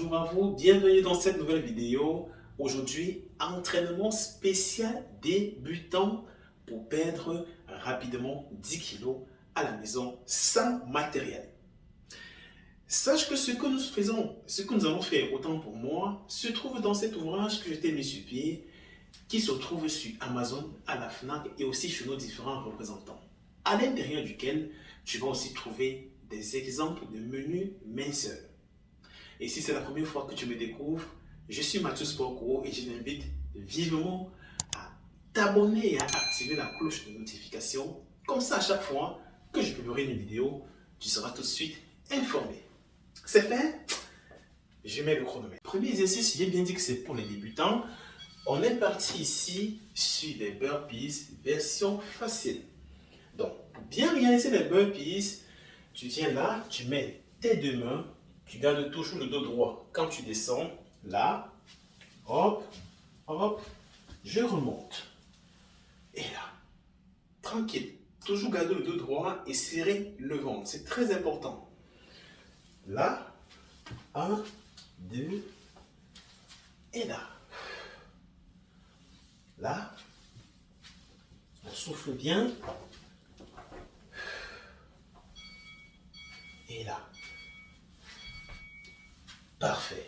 bonjour à vous, bienvenue dans cette nouvelle vidéo. Aujourd'hui, entraînement spécial débutant pour perdre rapidement 10 kilos à la maison sans matériel. Sache que ce que nous faisons, ce que nous allons faire, autant pour moi, se trouve dans cet ouvrage que je t'ai mis sur pied, qui se trouve sur Amazon, à la FNAC et aussi chez nos différents représentants, à l'intérieur duquel tu vas aussi trouver des exemples de menus minceurs. Et si c'est la première fois que tu me découvres, je suis Mathieu Sportguru et je t'invite vivement à t'abonner et à activer la cloche de notification. Comme ça, à chaque fois que je publierai une vidéo, tu seras tout de suite informé. C'est fait? Je mets le chronomètre. Premier exercice, j'ai bien dit que c'est pour les débutants. On est parti ici sur des burpees version facile. Donc, pour bien réaliser les burpees, tu viens là, tu mets tes deux mains. Tu gardes toujours le dos droit. Quand tu descends, là, hop, hop, je remonte. Et là, tranquille. Toujours garder le dos droit et serrer le ventre. C'est très important. Là, 1, 2, et là. Là, on souffle bien. Et là. Parfait.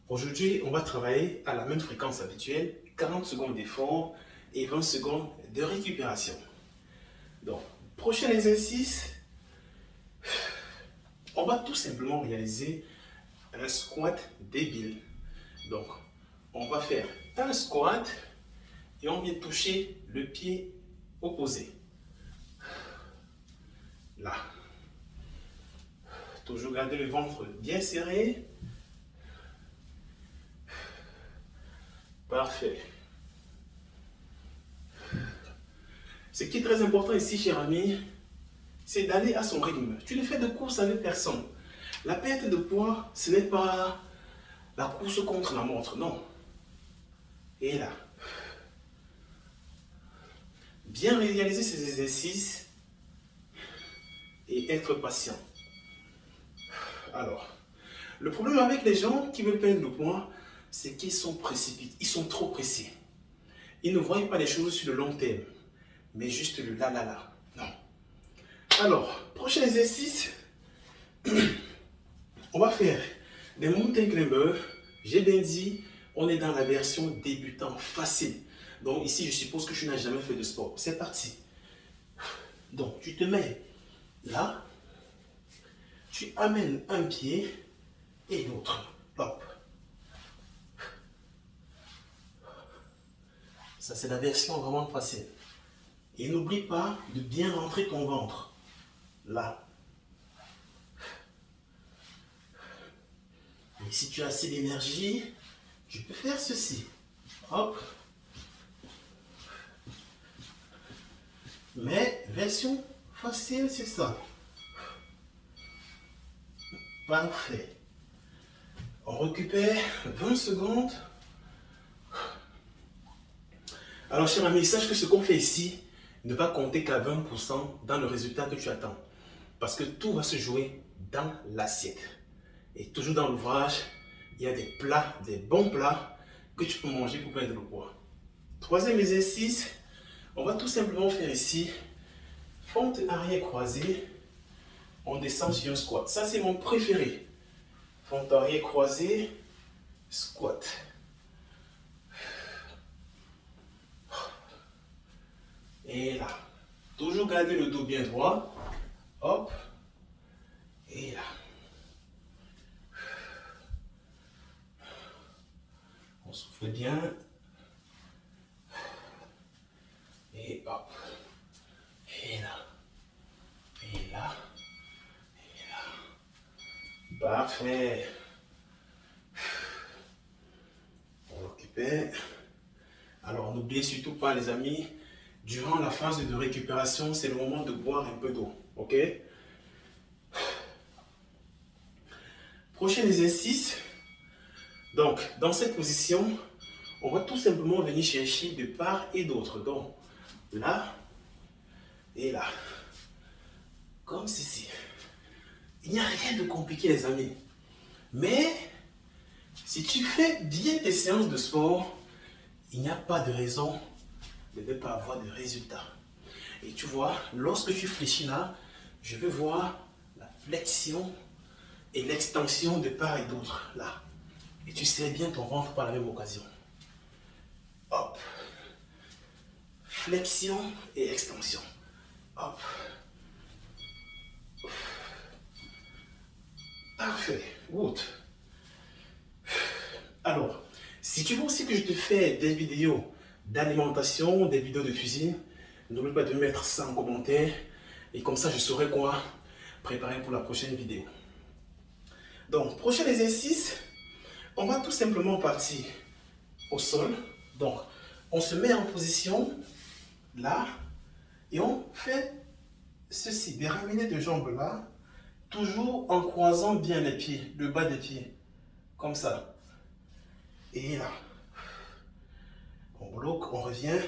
Aujourd'hui, on va travailler à la même fréquence habituelle, 40 secondes d'effort et 20 secondes de récupération. Donc, prochain exercice, on va tout simplement réaliser un squat débile. Donc, on va faire un squat et on vient toucher le pied opposé. Là. Toujours garder le ventre bien serré. Parfait. Ce qui est très important ici, cher ami, c'est d'aller à son rythme. Tu ne fais de course avec personne. La perte de poids, ce n'est pas la course contre la montre, non. Et là. Bien réaliser ces exercices et être patient. Alors, le problème avec les gens qui veulent perdre le poids, c'est qu'ils sont précipités, ils sont trop pressés. Ils ne voient pas les choses sur le long terme, mais juste le là, là, là. Non. Alors, prochain exercice, on va faire des mountain climbers. J'ai bien dit, on est dans la version débutant facile. Donc ici, je suppose que tu n'as jamais fait de sport. C'est parti. Donc, tu te mets là, tu amènes un pied et l'autre. Hop. Ça, c'est la version vraiment facile. Et n'oublie pas de bien rentrer ton ventre. Là. Et si tu as assez d'énergie, tu peux faire ceci. Hop. Mais version facile, c'est ça. Parfait. On récupère 20 secondes. Alors, cher ami, sache que ce qu'on fait ici ne va compter qu'à 20% dans le résultat que tu attends. Parce que tout va se jouer dans l'assiette. Et toujours dans l'ouvrage, il y a des plats, des bons plats que tu peux manger pour perdre le poids. Troisième exercice, on va tout simplement faire ici, fente arrière croisée, on descend sur un squat. Ça, c'est mon préféré. Fente arrière croisée, squat. Et là, toujours garder le dos bien droit. Hop. Et là. On souffle bien. Et hop. Et là. Et là. Et là. Parfait. On récupère. Alors, n'oubliez surtout pas, les amis, durant la phase de récupération, c'est le moment de boire un peu d'eau. Ok? Prochain exercice. Donc, dans cette position, on va tout simplement venir chercher de part et d'autre. Donc, là et là. Comme ceci. Il n'y a rien de compliqué, les amis. Mais si tu fais bien tes séances de sport, il n'y a pas de raison de ne pas avoir de résultats. Et tu vois, lorsque tu fléchis là, je veux voir la flexion et l'extension de part et d'autre là. Et tu serres bien ton ventre par la même occasion. Hop. Flexion et extension. Hop. Parfait. Good. Alors, si tu veux aussi que je te fais des vidéos d'alimentation, des vidéos de cuisine, n'oublie pas de mettre ça en commentaire. Et comme ça, je saurai quoi préparer pour la prochaine vidéo. Donc, prochain exercice, on va tout simplement partir au sol. Donc, on se met en position là et on fait ceci, des ramenées de jambes là, toujours en croisant bien les pieds, le bas des pieds, comme ça. Et là, on bloque, on revient,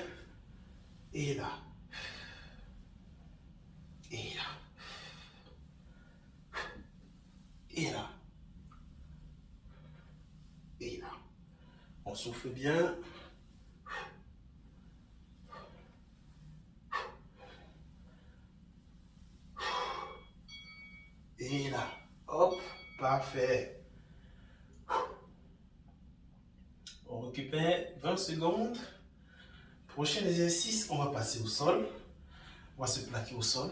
et là, et là, et là, et là. On souffle bien. Et là, hop, parfait. On récupère 20 secondes. Prochain exercice, on va passer au sol. On va se plaquer au sol.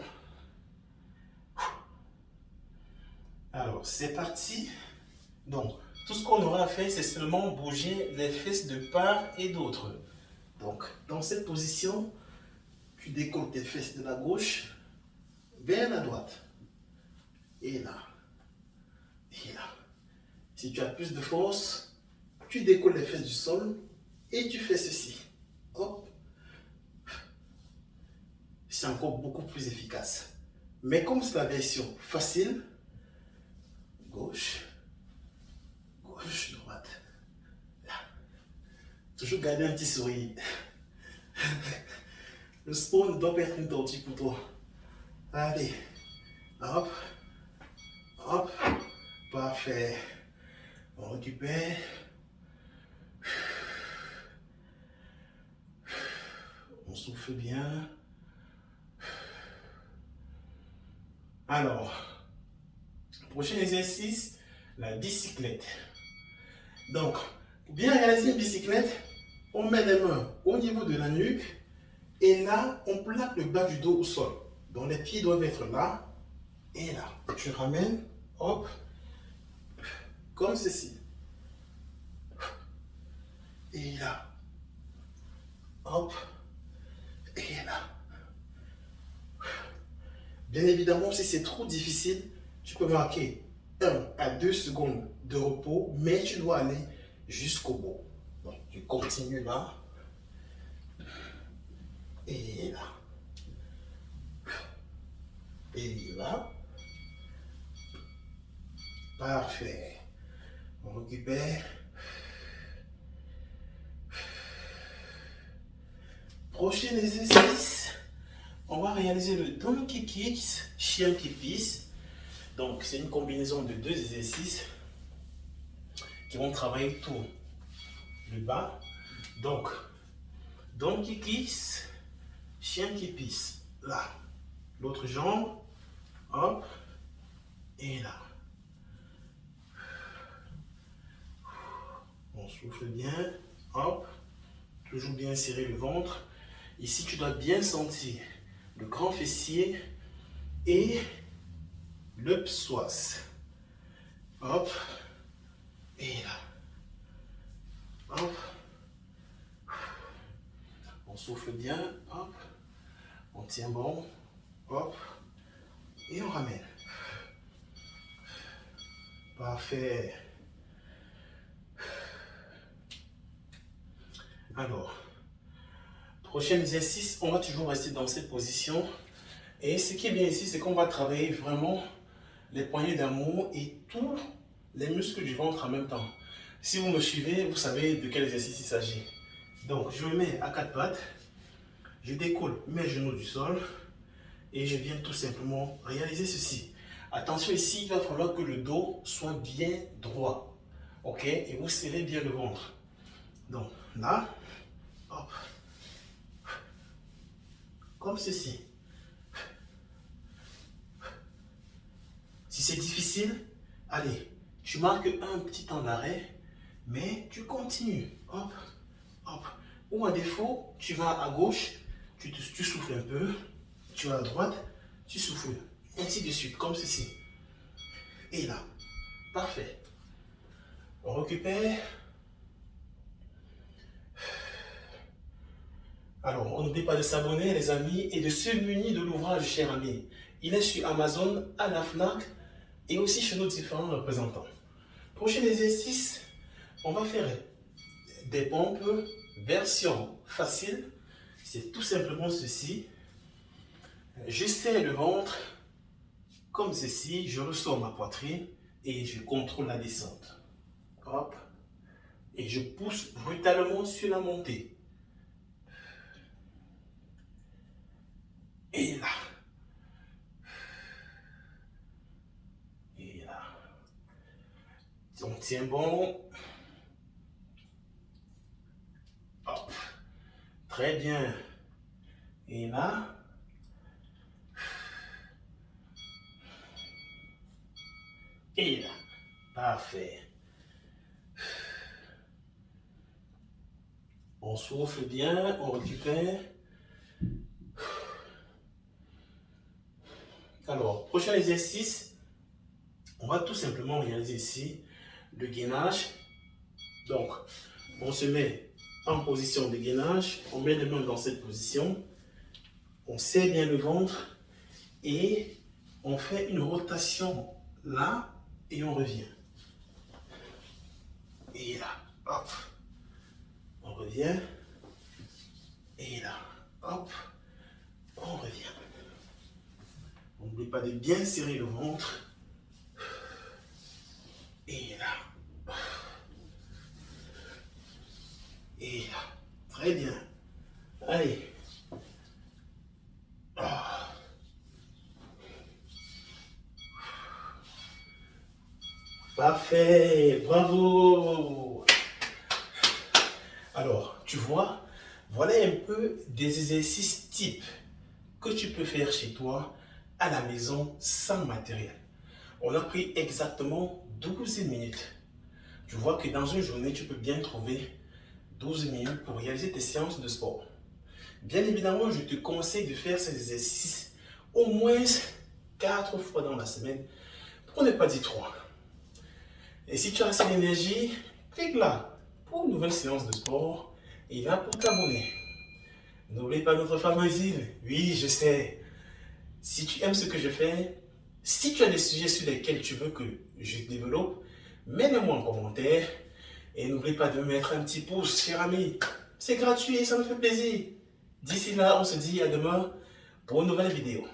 Alors, c'est parti. Donc, tout ce qu'on aura à faire, c'est seulement bouger les fesses de part et d'autre. Donc, dans cette position, tu décolles tes fesses de la gauche vers la droite. Et là. Et là. Si tu as plus de force, tu décolles les fesses du sol et tu fais ceci. Hop. C'est encore beaucoup plus efficace. Mais comme c'est la version facile, gauche, gauche, droite, là. Toujours garder un petit sourire. Le sport ne doit pas être une tortue pour toi. Allez, hop, hop, parfait. On récupère. On souffle bien. Alors, prochain exercice, la bicyclette. Donc, pour bien réaliser une bicyclette, on met les mains au niveau de la nuque et là, on plaque le bas du dos au sol. Donc, les pieds doivent être là et là. Tu ramènes, hop, comme ceci. Et là, hop, et là. Bien évidemment, si c'est trop difficile, tu peux marquer 1 à 2 secondes de repos, mais tu dois aller jusqu'au bout. Donc, tu continues là. Et là. Et là. Parfait. On récupère. Prochain exercice. On va réaliser le donkey kicks, chien qui pisse. Donc, c'est une combinaison de 2 exercices qui vont travailler tout le bas. Donc, donkey kicks, chien qui pisse. Là, l'autre jambe, hop, et là. On souffle bien, hop, toujours bien serrer le ventre. Ici, tu dois bien sentir le grand fessier et le psoas. Hop, et là. Hop. On souffle bien, hop. On tient bon, hop. Et on ramène. Parfait. Alors, prochain exercice, on va toujours rester dans cette position. Et ce qui est bien ici, c'est qu'on va travailler vraiment les poignées d'amour et tous les muscles du ventre en même temps. Si vous me suivez, vous savez de quel exercice il s'agit. Donc, je me mets à 4 pattes, je décolle mes genoux du sol et je viens tout simplement réaliser ceci. Attention ici, il va falloir que le dos soit bien droit. Ok? Et vous serrez bien le ventre. Donc là, hop, comme ceci. Si c'est difficile, allez, tu marques un petit temps d'arrêt, mais tu continues. Hop, hop. Ou à défaut, tu vas à gauche, tu souffles un peu, tu vas à droite, tu souffles. Ainsi de suite, comme ceci. Et là, parfait. On récupère. Alors, on n'oublie pas de s'abonner, les amis, et de se munir de l'ouvrage, cher ami. Il est sur Amazon, à la FNAC, et aussi chez nos différents représentants. Prochain exercice, on va faire des pompes version facile. C'est tout simplement ceci. Je serre le ventre comme ceci, je ressors ma poitrine et je contrôle la descente. Hop. Et je pousse brutalement sur la montée. Et là. Et là. On tient bon. Hop. Très bien. Et là. Et là. Parfait. On souffle bien, on récupère. Alors, prochain exercice, on va tout simplement réaliser ici le gainage. Donc, on se met en position de gainage, on met les mains dans cette position, on serre bien le ventre et on fait une rotation là et on revient. Et là, hop, on revient. Et là, hop, on revient. N'oubliez pas de bien serrer le ventre. Et là. Et là. Très bien. Allez. Parfait. Bravo. Alors, tu vois, voilà un peu des exercices types que tu peux faire chez toi à la maison sans matériel. On a pris exactement 12 minutes. Tu vois que dans une journée, tu peux bien trouver 12 minutes pour réaliser tes séances de sport. Bien évidemment, je te conseille de faire ces exercices au moins 4 fois dans la semaine, pour ne pas dire 3. Et si tu as assez d'énergie, clique là pour une nouvelle séance de sport et là pour t'abonner. N'oublie pas notre fameuse île. Oui, je sais. Si tu aimes ce que je fais, si tu as des sujets sur lesquels tu veux que je développe, mets-le-moi en commentaire. Et n'oublie pas de mettre un petit pouce, cher ami. C'est gratuit et ça me fait plaisir. D'ici là, on se dit à demain pour une nouvelle vidéo.